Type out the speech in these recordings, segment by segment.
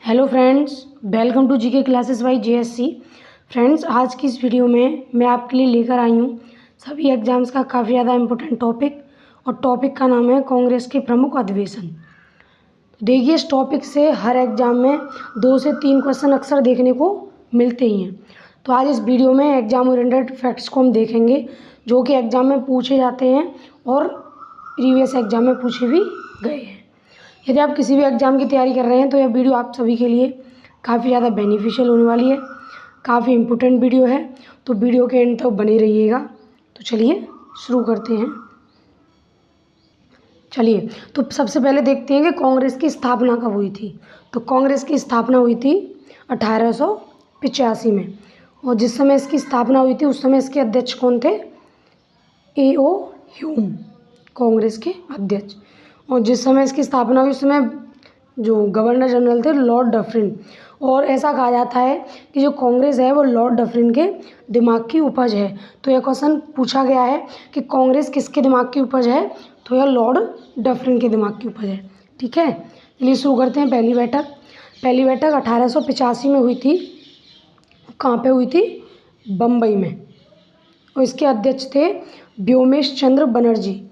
Hello friends, welcome to GK classes by JSC. Friends, आज की इस वीडियो में मैं आपके लिए लेकर आई हूँ सभी एग्जाम्स का काफ़ी ज़्यादा इम्पोर्टेंट टॉपिक, और टॉपिक का नाम है कांग्रेस के प्रमुख अधिवेशन। तो देखिए, इस टॉपिक से हर एग्ज़ाम में 2 से 3 क्वेश्चन अक्सर देखने को मिलते ही हैं। तो आज इस वीडियो में एग्जाम ओरिएंटेड फैक्ट्स को हम देखेंगे जो कि एग्ज़ाम में पूछे जाते हैं और प्रीवियस एग्जाम में पूछे भी गए हैं। यदि आप किसी भी एग्ज़ाम की तैयारी कर रहे हैं तो यह वीडियो आप सभी के लिए काफ़ी ज़्यादा बेनिफिशियल होने वाली है, काफ़ी इम्पोर्टेंट वीडियो है। तो वीडियो के एंड तक बने रहिएगा। तो चलिए शुरू करते हैं। चलिए, तो सबसे पहले देखते हैं कि कांग्रेस की स्थापना कब हुई थी। तो कांग्रेस की स्थापना हुई थी 1885 में, और जिस समय इसकी स्थापना हुई थी उस समय इसके अध्यक्ष कौन थे? A.O. ह्यूम, कांग्रेस के अध्यक्ष। और जिस समय इसकी स्थापना हुई उस समय जो गवर्नर जनरल थे लॉर्ड डफरिन। और ऐसा कहा जाता है कि जो कांग्रेस है वो लॉर्ड डफरिन के दिमाग की उपज है। तो यह क्वेश्चन पूछा गया है कि कांग्रेस किसके दिमाग की उपज है, तो यह लॉर्ड डफरिन के दिमाग की उपज है। ठीक है, चलिए शुरू करते हैं। पहली बैठक 1885 में हुई थी। कहाँ पे हुई थी? बम्बई में। और इसके अध्यक्ष थे व्योमेश चंद्र बनर्जी।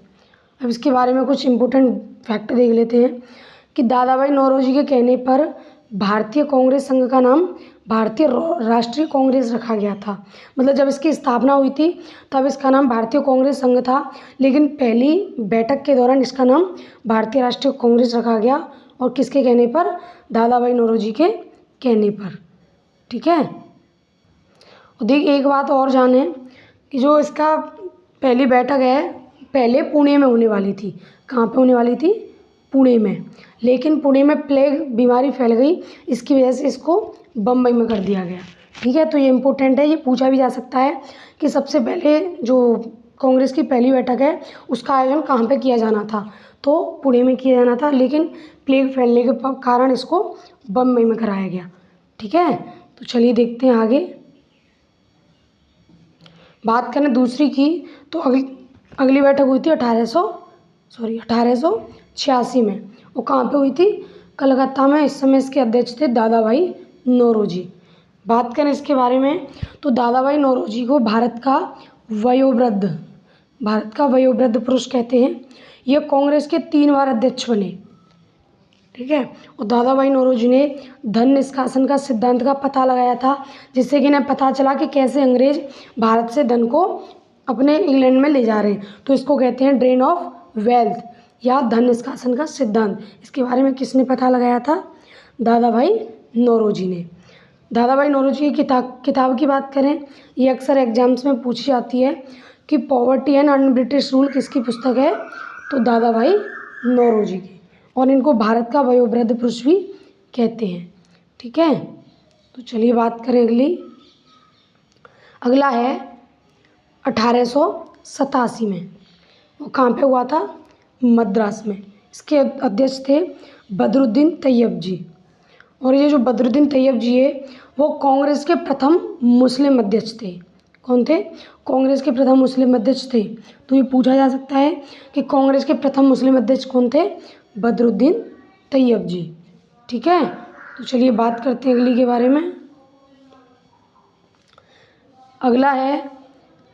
अब इसके बारे में कुछ इम्पोर्टेंट फैक्ट देख लेते हैं कि दादा भाई नौरोजी के कहने पर भारतीय कांग्रेस संघ का नाम भारतीय राष्ट्रीय कांग्रेस रखा गया था। मतलब जब इसकी स्थापना हुई थी तब इसका नाम भारतीय कांग्रेस संघ था, लेकिन पहली बैठक के दौरान इसका नाम भारतीय राष्ट्रीय कांग्रेस रखा गया। और किसके कहने पर? दादा भाई नौरोजी के कहने पर। ठीक है, और देखिए एक बात और जाने कि जो इसका पहली बैठक है पहले पुणे में होने वाली थी। कहाँ पे होने वाली थी? पुणे में। लेकिन पुणे में प्लेग बीमारी फैल गई, इसकी वजह से इसको बम्बई में कर दिया गया। ठीक है, तो ये इम्पोर्टेंट है, ये पूछा भी जा सकता है कि सबसे पहले जो कांग्रेस की पहली बैठक है उसका आयोजन कहाँ पे किया जाना था, तो पुणे में किया जाना था, लेकिन प्लेग फैलने के कारण इसको बम्बई में कराया गया। ठीक है, तो चलिए देखते हैं आगे। बात करें दूसरी की, तो अगली बैठक हुई थी 1886 में। वो कहाँ पे हुई थी? कलकत्ता में। इस समय इसके अध्यक्ष थे दादा भाई नौरोजी। बात करें इसके बारे में तो दादा भाई नौरोजी को भारत का वयोवृद्ध पुरुष कहते हैं। यह कांग्रेस के 3 बार अध्यक्ष बने। ठीक है, और दादा भाई नौरोजी ने धन निष्कासन का सिद्धांत का पता लगाया था, जिससे कि इन्हें पता चला कि कैसे अंग्रेज भारत से धन को अपने इंग्लैंड में ले जा रहे हैं। तो इसको कहते हैं ड्रेन ऑफ वेल्थ या धन निष्कासन का सिद्धांत। इसके बारे में किसने पता लगाया था? दादा भाई नौरोजी ने। दादा भाई नौरोजी की किताब की बात करें, ये अक्सर एग्जाम्स में पूछी जाती है कि poverty and un British rule किसकी पुस्तक है, तो दादा भाई नौरोजी की। और इनको भारत का वयोवृद्ध पुरुष भी कहते हैं। ठीक है, तो चलिए बात करें अगला है 1887 में। वो कहाँ पे हुआ था? मद्रास में। इसके अध्यक्ष थे बदरुद्दीन तैयब जी। और ये जो बदरुद्दीन तैयब जी है वो कांग्रेस के प्रथम मुस्लिम अध्यक्ष थे। कौन थे? कांग्रेस के प्रथम मुस्लिम अध्यक्ष थे। तो ये पूछा जा सकता है कि कांग्रेस के प्रथम मुस्लिम अध्यक्ष कौन थे? बदरुद्दीन तैयब जी। ठीक है, तो चलिए बात करते हैं अगली के बारे में। अगला है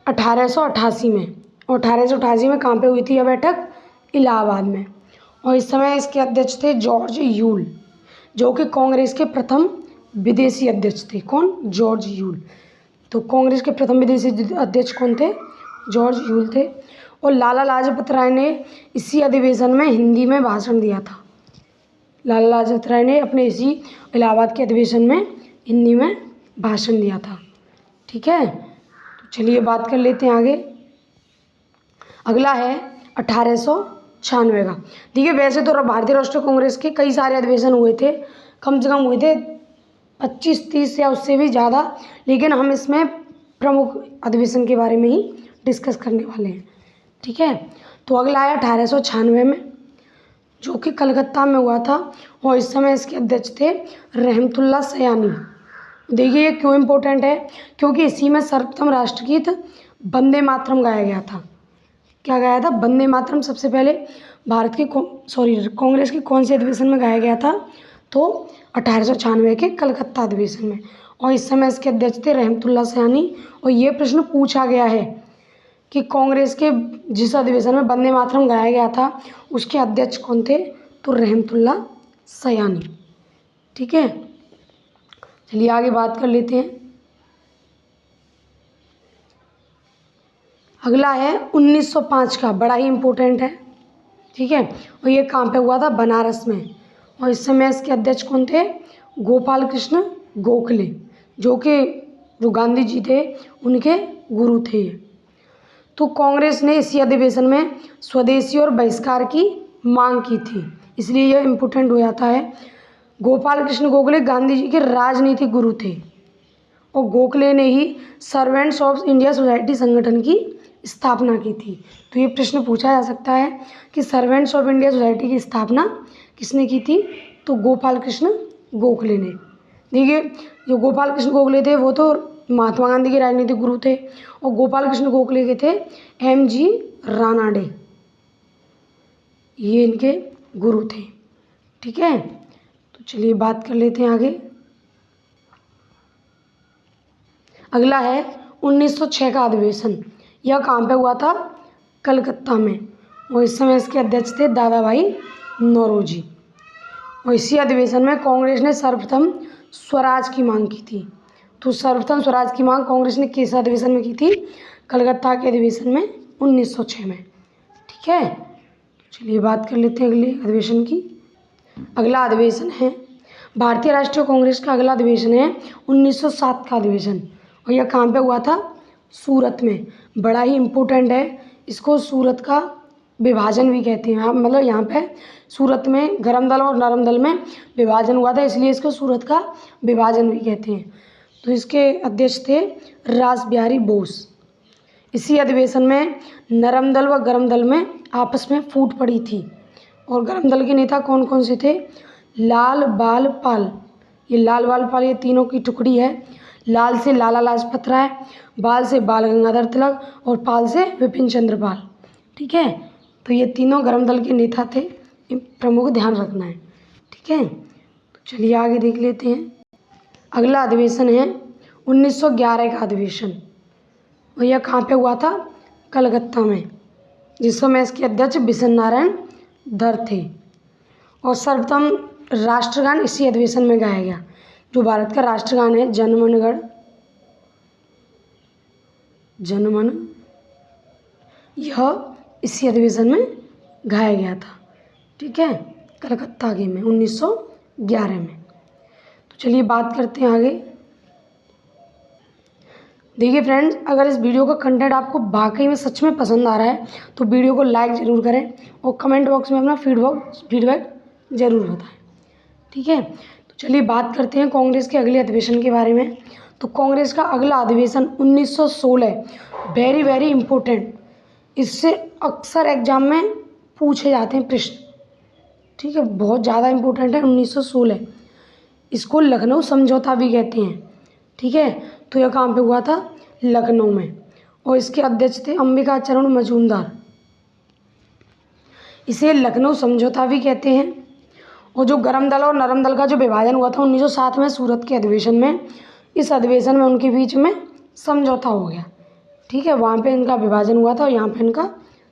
1888 में। और 1888 में कहाँ पे हुई थी यह बैठक? इलाहाबाद में। और इस समय इसके अध्यक्ष थे जॉर्ज यूल, जो कि कांग्रेस के प्रथम विदेशी अध्यक्ष थे। कौन? George Yule. तो कांग्रेस के प्रथम विदेशी अध्यक्ष कौन थे? जॉर्ज यूल थे। और लाला लाजपत राय ने इसी अधिवेशन में हिंदी में भाषण दिया था। लाला लाजपत राय ने अपने इसी इलाहाबाद के अधिवेशन में हिंदी में भाषण दिया था। ठीक है, तो चलिए बात कर लेते हैं आगे। अगला है 1896 का। देखिए, वैसे तो भारतीय राष्ट्रीय कांग्रेस के कई सारे अधिवेशन हुए थे, कम से कम हुए थे 25-30 या उससे भी ज़्यादा, लेकिन हम इसमें प्रमुख अधिवेशन के बारे में ही डिस्कस करने वाले हैं। ठीक है, तो अगला है 1896 में, जो कि कलकत्ता में हुआ था। और इस समय इसके अध्यक्ष थे रहमतुल्लाह सयानी। देखिए ये क्यों इम्पोर्टेंट है, क्योंकि इसी में सर्वप्रथम राष्ट्रगीत वंदे मातरम गाया गया था। क्या गाया था? वंदे मातरम सबसे पहले कांग्रेस के कौन से अधिवेशन में गाया गया था? तो 1896 के कलकत्ता अधिवेशन में। और इस समय इसके अध्यक्ष थे रहमतुल्लाह सैनी। और ये प्रश्न पूछा गया है कि कांग्रेस के जिस अधिवेशन में वंदे मातरम गाया गया था उसके अध्यक्ष कौन थे, तो रहमतुल्लाह सयानी। ठीक है, चलिए आगे बात कर लेते हैं। अगला है 1905 का, बड़ा ही इम्पोर्टेंट है। ठीक है, और ये कहाँ पे हुआ था, बनारस में। और इस समय इसके अध्यक्ष कौन थे, गोपाल कृष्ण गोखले, जो गांधी जी थे उनके गुरु थे। तो कांग्रेस ने इसी अधिवेशन में स्वदेशी और बहिष्कार की मांग की थी, इसलिए यह इम्पोर्टेंट हो जाता है। गोपाल कृष्ण गोखले गांधी जी के राजनीतिक गुरु थे और गोखले ने ही सर्वेंट्स ऑफ इंडिया सोसाइटी संगठन की स्थापना की थी। तो ये प्रश्न पूछा जा सकता है कि सर्वेंट्स ऑफ इंडिया सोसाइटी की स्थापना किसने की थी, तो गोपाल कृष्ण गोखले ने। देखिए, जो गोपाल कृष्ण गोखले थे वो तो महात्मा गांधी के राजनीतिक गुरु थे और गोपाल कृष्ण गोखले के थे एम.जी. रानाडे, ये इनके गुरु थे। ठीक है, तो चलिए बात कर लेते हैं आगे। अगला है 1906 का अधिवेशन। यह कहाँ पे हुआ था, कलकत्ता में। और इस समय इसके अध्यक्ष थे दादा भाई नौरोजी। और इसी अधिवेशन में कांग्रेस ने सर्वप्रथम स्वराज की मांग की थी। तो सर्वप्रथम स्वराज की मांग कांग्रेस ने किस अधिवेशन में की थी, कलकत्ता के अधिवेशन में 1906 में। ठीक है, चलिए बात कर लेते हैं अगले अधिवेशन की। अगला अधिवेशन है भारतीय राष्ट्रीय कांग्रेस का। अगला अधिवेशन है 1907 का अधिवेशन। और यह कहाँ पे हुआ था, सूरत में। बड़ा ही इम्पोर्टेंट है, इसको सूरत का विभाजन भी कहते हैं। मतलब यहाँ पे सूरत में गरम दल और नरम दल में विभाजन हुआ था, इसलिए इसको सूरत का विभाजन भी कहते हैं। तो इसके अध्यक्ष थे रास बिहारी बोस। इसी अधिवेशन में नरम दल व गरम दल में आपस में फूट पड़ी थी। और गरम दल के नेता कौन कौन से थे, लाल बाल पाल, ये लाल बाल पाल ये तीनों की टुकड़ी है। लाल से लाला लाजपत राय, बाल से बाल गंगाधर तिलक और पाल से विपिन चंद्र पाल। ठीक है, तो ये तीनों गरम दल के नेता थे, प्रमुख ध्यान रखना है। ठीक है, तो चलिए आगे देख लेते हैं। अगला अधिवेशन है 1911 का अधिवेशन। और यह कहाँ पे हुआ था, कलकत्ता में, जिस समय इसके अध्यक्ष बिशन नारायण धर थे। और सर्वप्रथम राष्ट्रगान इसी अधिवेशन में गाया गया। जो भारत का राष्ट्रगान है जनमन, यह इसी अधिवेशन में गाया गया था। ठीक है, कलकत्ता के में 1911 में। तो चलिए बात करते हैं आगे। देखिए फ्रेंड्स, अगर इस वीडियो का कंटेंट आपको वाकई में सच में पसंद आ रहा है तो वीडियो को लाइक ज़रूर करें और कमेंट बॉक्स में अपना फीडबैक ज़रूर बताएं। ठीक है, तो चलिए बात करते हैं कांग्रेस के अगले अधिवेशन के बारे में। तो कांग्रेस का अगला अधिवेशन 1916, वेरी वेरी इम्पोर्टेंट, इससे अक्सर एग्जाम में पूछे जाते हैं प्रश्न। ठीक है, बहुत ज़्यादा इम्पोर्टेंट है 1916। इसको लखनऊ समझौता भी कहते हैं। ठीक है, तो यह कहाँ पे हुआ था, लखनऊ में। और इसके अध्यक्ष थे अंबिका चरण मजूमदार। इसे लखनऊ समझौता भी कहते हैं। और जो गरम दल और नरम दल का जो विभाजन हुआ था 1907 में सूरत के अधिवेशन में, इस अधिवेशन में उनके बीच में समझौता हो गया। ठीक है, वहाँ पे इनका विभाजन हुआ था और यहाँ पे इनका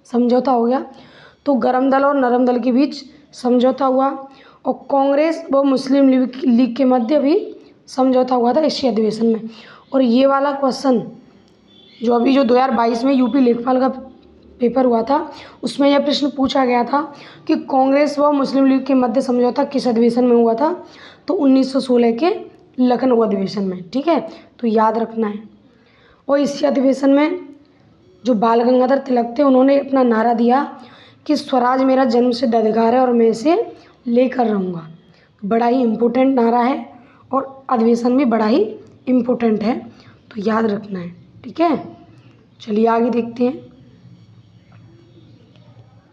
समझौता हो गया। तो गरम दल और नरम दल के बीच समझौता हुआ और कांग्रेस व मुस्लिम लीग के मध्य भी समझौता हुआ था इसी अधिवेशन में। और ये वाला क्वेश्चन जो 2022 में यूपी लेखपाल का पेपर हुआ था उसमें यह प्रश्न पूछा गया था कि कांग्रेस व मुस्लिम लीग के मध्य समझौता किस अधिवेशन में हुआ था, तो 1916 के लखनऊ अधिवेशन में। ठीक है, तो याद रखना है। और इसी अधिवेशन में जो बाल गंगाधर तिलक थे उन्होंने अपना नारा दिया कि स्वराज मेरा जन्मसिद्ध अधिकार है और मैं इसे लेकर रहूँगा। बड़ा ही इम्पोर्टेंट नारा है और अधिवेशन भी बड़ा ही इम्पोर्टेंट है, तो याद रखना है। ठीक है, चलिए आगे देखते हैं।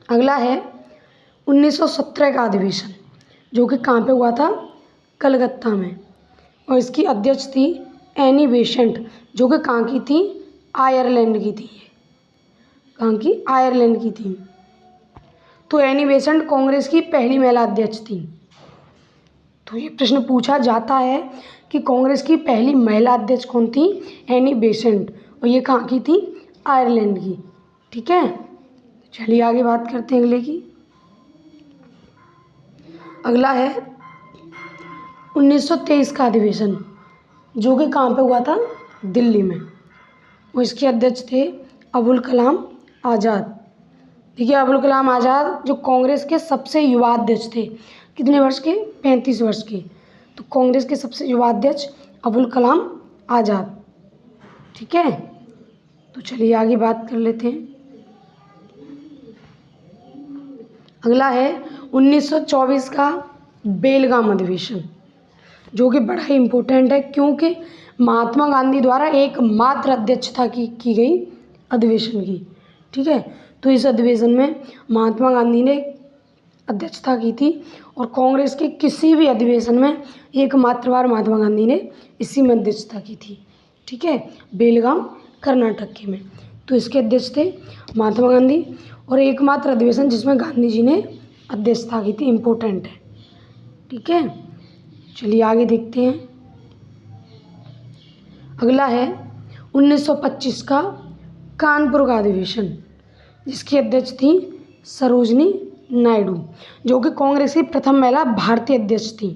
अगला है 1917 का अधिवेशन, जो कि कहाँ पे हुआ था, कलकत्ता में। और इसकी अध्यक्ष थी एनी बेसेंट, जो कि कहाँ की थी, आयरलैंड की थी। कहाँ की, आयरलैंड की थी। तो एनी बेसेंट कांग्रेस की पहली महिला अध्यक्ष थी। तो ये प्रश्न पूछा जाता है कि कांग्रेस की पहली महिला अध्यक्ष कौन थी? Annie Besant. और ये कहाँ की थी? आयरलैंड की। ठीक है, चलिए आगे बात करते हैं अगले की। अगला है 1923 का अधिवेशन, जो कि कहाँ पे हुआ था? दिल्ली में। और इसके अध्यक्ष थे अबुल कलाम आज़ाद। देखिए, अबुल कलाम आज़ाद जो कांग्रेस के सबसे युवा अध्यक्ष थे, कितने वर्ष के? 35 वर्ष के। तो कांग्रेस के सबसे युवा अध्यक्ष अबुल कलाम आज़ाद। ठीक है, तो चलिए आगे बात कर लेते हैं। अगला है 1924 का बेलगाम अधिवेशन, जो कि बड़ा ही इम्पोर्टेंट है, क्योंकि महात्मा गांधी द्वारा एकमात्र अध्यक्षता की गई अधिवेशन की। ठीक है, तो इस अधिवेशन में महात्मा गांधी ने अध्यक्षता की थी, और कांग्रेस के किसी भी अधिवेशन में एकमात्र बार महात्मा गांधी ने इसी में अध्यक्षता की थी। ठीक है, बेलगाम कर्नाटक के में। तो इसके अध्यक्ष थे महात्मा गांधी, और एकमात्र अधिवेशन जिसमें गांधी जी ने अध्यक्षता की थी, इम्पोर्टेंट है। ठीक है, चलिए आगे देखते हैं। अगला है 1925 का कानपुर का अधिवेशन, जिसकी अध्यक्ष थी सरोजनी नायडू, जो कि कांग्रेस की प्रथम महिला भारतीय अध्यक्ष थी।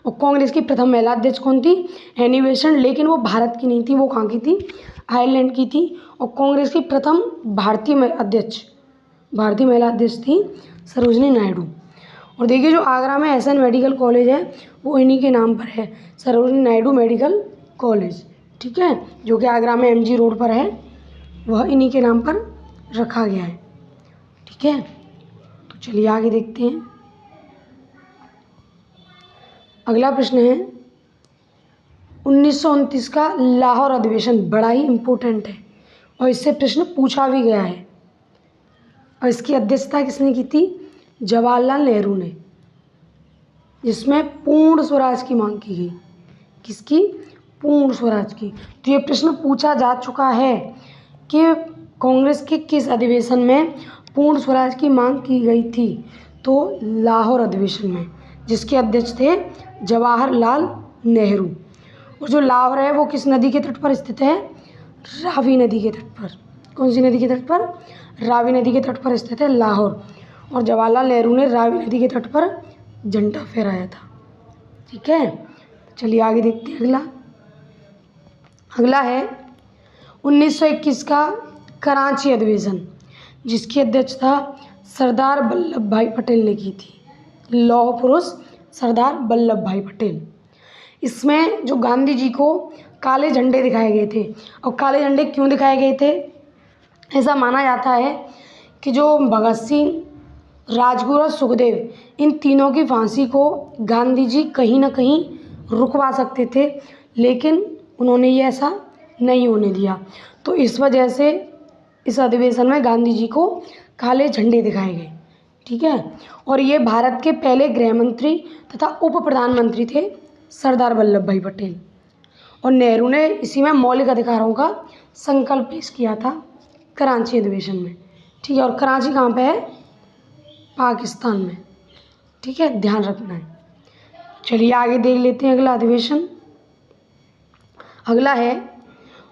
और कांग्रेस की प्रथम महिला अध्यक्ष कौन थी? एनी बेसेंट, लेकिन वो भारत की नहीं थी, वो कहाँ की थी? आयरलैंड की थी। और कांग्रेस की प्रथम भारतीय महिला अध्यक्ष थी सरोजनी नायडू। और देखिए, जो आगरा में एसएन मेडिकल कॉलेज है वो इन्हीं के नाम पर है, सरोजनी नायडू मेडिकल कॉलेज। ठीक है, जो कि आगरा में एमजी रोड पर है, वह इन्हीं के नाम पर रखा गया है। ठीक है, तो चलिए आगे देखते हैं। अगला प्रश्न है 1929 का लाहौर अधिवेशन, बड़ा ही इम्पोर्टेंट है और इससे प्रश्न पूछा भी गया है। और इसकी अध्यक्षता किसने की थी? जवाहरलाल नेहरू ने, जिसमें पूर्ण स्वराज की मांग की गई। किसकी? पूर्ण स्वराज की। तो ये प्रश्न पूछा जा चुका है कि कांग्रेस के किस अधिवेशन में पूर्ण स्वराज की मांग की गई थी? तो लाहौर अधिवेशन में, जिसके अध्यक्ष थे जवाहरलाल नेहरू। और जो लाहौर है वो किस नदी के तट पर स्थित है? रावी नदी के तट पर। कौन सी नदी के तट पर? रावी नदी के तट पर स्थित है लाहौर। और जवाहरलाल नेहरू ने रावी नदी के तट पर झंडा फहराया था। ठीक है, चलिए आगे देखते हैं। अगला है 1921 का कराची अधिवेशन, जिसकी अध्यक्षता सरदार वल्लभ भाई पटेल ने की थी। लौह पुरुष सरदार वल्लभ भाई पटेल। इसमें जो गांधी जी को काले झंडे दिखाए गए थे, और काले झंडे क्यों दिखाए गए थे? ऐसा माना जाता है कि जो भगत सिंह, राजगुरु और सुखदेव, इन तीनों की फांसी को गांधी जी कहीं ना कहीं रुकवा सकते थे, लेकिन उन्होंने ये ऐसा नहीं होने दिया। तो इस वजह से इस अधिवेशन में गांधी जी को काले झंडे दिखाए गए। ठीक है, और ये भारत के पहले गृह मंत्री तथा उप प्रधानमंत्री थे सरदार वल्लभ भाई पटेल। और नेहरू ने इसी में मौलिक अधिकारों का संकल्प पेश किया था कराची अधिवेशन में। ठीक है, और कराची कहाँ पे है? पाकिस्तान में। ठीक है, ध्यान रखना है। चलिए आगे देख लेते हैं अगला अधिवेशन। अगला है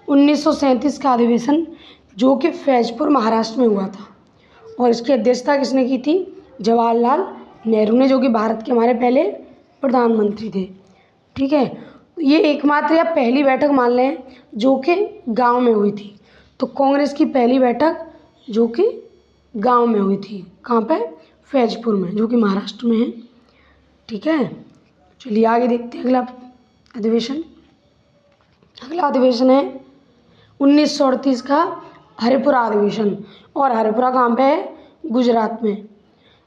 1937 का अधिवेशन, जो कि फैजपुर महाराष्ट्र में हुआ था। और इसकी अध्यक्षता किसने की थी? जवाहरलाल नेहरू ने, जो कि भारत के हमारे पहले प्रधानमंत्री थे। ठीक है, ये एकमात्र या पहली बैठक मान लें जो कि गांव में हुई थी। तो कांग्रेस की पहली बैठक जो कि गांव में हुई थी, कहाँ पे? फैजपुर में, जो कि महाराष्ट्र में है। ठीक है, चलिए आगे देखते हैं अगला अधिवेशन। अगला अधिवेशन है 1938 का हरिपुरा अधिवेशन। और हरिपुरा कहाँ पे है? गुजरात में।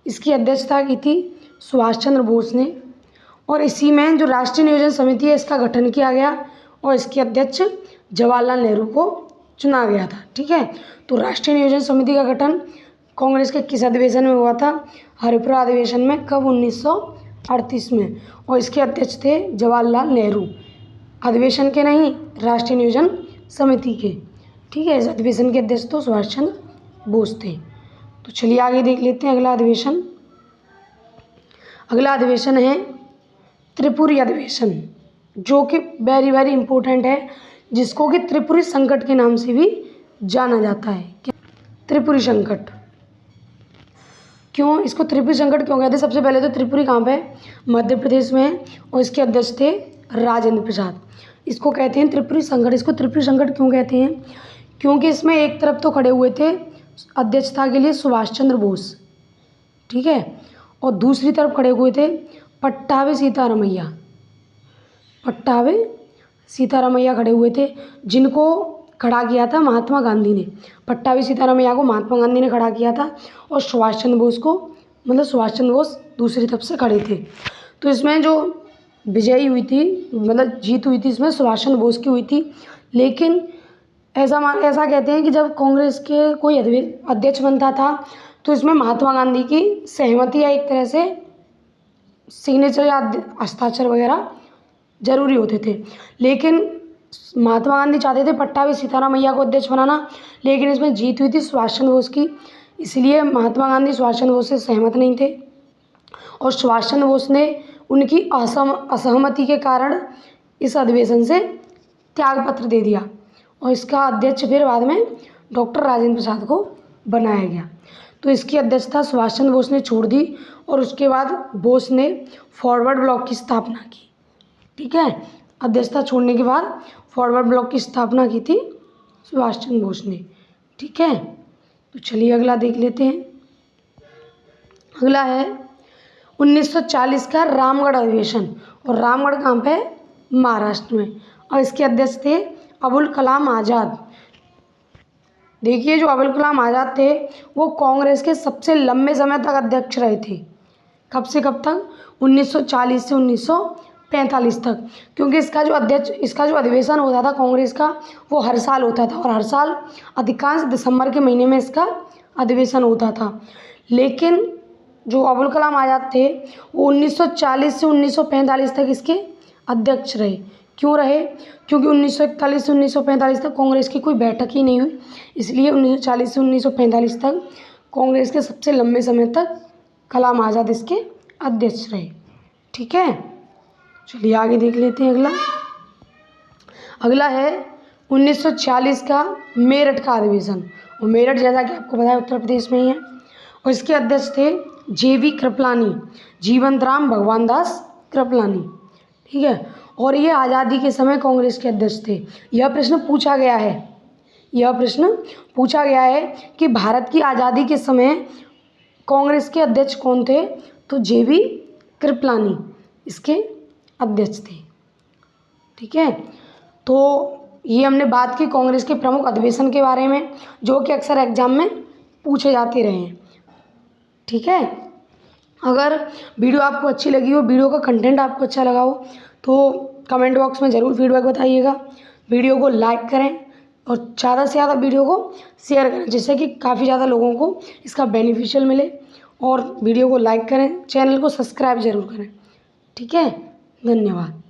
इसकी अध्यक्षता की थी सुभाष चंद्र बोस ने। और इसी में जो राष्ट्रीय नियोजन समिति है, इसका गठन किया गया, और इसके अध्यक्ष जवाहरलाल नेहरू को चुना गया था। ठीक है, तो राष्ट्रीय नियोजन समिति का गठन कांग्रेस के किस अधिवेशन में हुआ था? हरिपुरा अधिवेशन में। कब? 1938 में। और इसके अध्यक्ष थे जवाहरलाल नेहरू, अधिवेशन के नहीं, राष्ट्रीय नियोजन समिति के। ठीक है, इस अधिवेशन के अध्यक्ष तो सुभाष चंद्र बोस थे। तो चलिए आगे देख लेते हैं अगला अधिवेशन। अगला अधिवेशन है त्रिपुरी अधिवेशन, जो कि वेरी वेरी इंपॉर्टेंट है, जिसको कि त्रिपुरी संकट के नाम से भी जाना जाता है। क्या? त्रिपुरी संकट। क्यों इसको त्रिपुरी संकट क्यों कहते हैं? सबसे पहले तो त्रिपुरी कहाँ पे है? मध्य प्रदेश में है, और इसके अध्यक्ष थे राजेंद्र प्रसाद। इसको कहते हैं त्रिपुरी संकट। इसको त्रिपुरी संकट क्यों कहते हैं? क्योंकि इसमें एक तरफ तो खड़े हुए थे अध्यक्षता के लिए सुभाष चंद्र बोस, ठीक है, और दूसरी तरफ खड़े हुए थे पट्टाभी सीतारामैया। पट्टाभी सीतारामैया खड़े हुए थे, जिनको खड़ा किया था महात्मा गांधी ने। पट्टाभी सीतारामैया को महात्मा गांधी ने खड़ा किया था, और सुभाष चंद्र बोस को, मतलब सुभाष चंद्र बोस दूसरी तरफ से खड़े थे। तो इसमें जो विजयी हुई थी, मतलब जीत हुई थी, इसमें सुभाष चंद्र बोस की हुई थी। लेकिन ऐसा कहते हैं कि जब कांग्रेस के कोई अध्यक्ष बनता था, तो इसमें महात्मा गांधी की सहमति या एक तरह से सिग्नेचर या हस्ताक्षर वगैरह जरूरी होते थे। लेकिन महात्मा गांधी चाहते थे पट्टाभी सीतारामैया को अध्यक्ष बनाना, लेकिन इसमें जीत हुई थी सुभाष चंद्र बोस की, इसलिए महात्मा गांधी सुभाष चंद्र बोस से सहमत नहीं थे, और सुभाष चंद्र बोस ने उनकी असहमति के कारण इस अधिवेशन से त्यागपत्र दे दिया, और इसका अध्यक्ष फिर बाद में डॉक्टर राजेंद्र प्रसाद को बनाया गया। तो इसकी अध्यक्षता सुभाष चंद्र बोस ने छोड़ दी, और उसके बाद बोस ने फॉरवर्ड ब्लॉक की स्थापना की, ठीक है। अध्यक्षता छोड़ने के बाद फॉरवर्ड ब्लॉक की स्थापना की थी सुभाष चंद्र बोस ने, ठीक है। तो चलिए अगला देख लेते हैं। अगला है 1940 का रामगढ़ अधिवेशन, और रामगढ़ कहाँ पे है? महाराष्ट्र में, और इसके अध्यक्ष थे अबुल कलाम आज़ाद। देखिए जो अबुल कलाम आज़ाद थे, वो कांग्रेस के सबसे लंबे समय तक अध्यक्ष रहे थे। कब से कब तक? 1940 से 1945 तक, क्योंकि इसका जो अधिवेशन होता था कांग्रेस का, वो हर साल होता था, और हर साल अधिकांश दिसंबर के महीने में इसका अधिवेशन होता था। लेकिन जो अबुल कलाम आज़ाद थे, वो 1940 से 1945 तक इसके अध्यक्ष रहे। क्यों रहे? क्योंकि 1941 से 1945 तक कांग्रेस की कोई बैठक ही नहीं हुई, इसलिए 1940 से 1945 तक कांग्रेस के सबसे लंबे समय तक कलाम आज़ाद इसके अध्यक्ष रहे, ठीक है। चलिए आगे देख लेते हैं। अगला है 1940 का मेरठ का अधिवेशन, और मेरठ जैसा कि आपको पता है उत्तर प्रदेश में ही है, और इसके अध्यक्ष थे जेवी कृपलानी, जीवंत राम भगवान दास कृपलानी, ठीक है। और ये आज़ादी के समय कांग्रेस के अध्यक्ष थे। यह प्रश्न पूछा गया है कि भारत की आज़ादी के समय कांग्रेस के अध्यक्ष कौन थे? तो जेवी कृपलानी इसके अध्यक्ष थे, ठीक है। तो ये हमने बात की कांग्रेस के प्रमुख अधिवेशन के बारे में, जो कि अक्सर एग्जाम में पूछे जाते रहे हैं, ठीक है। अगर वीडियो आपको अच्छी लगी हो, वीडियो का कंटेंट आपको अच्छा लगा हो, तो कमेंट बॉक्स में ज़रूर फीडबैक बताइएगा। वीडियो को लाइक करें, और ज़्यादा से ज़्यादा वीडियो को शेयर करें, जिससे कि काफ़ी ज़्यादा लोगों को इसका बेनिफिशियल मिले। और वीडियो को लाइक करें, चैनल को सब्सक्राइब ज़रूर करें, ठीक है। धन्यवाद।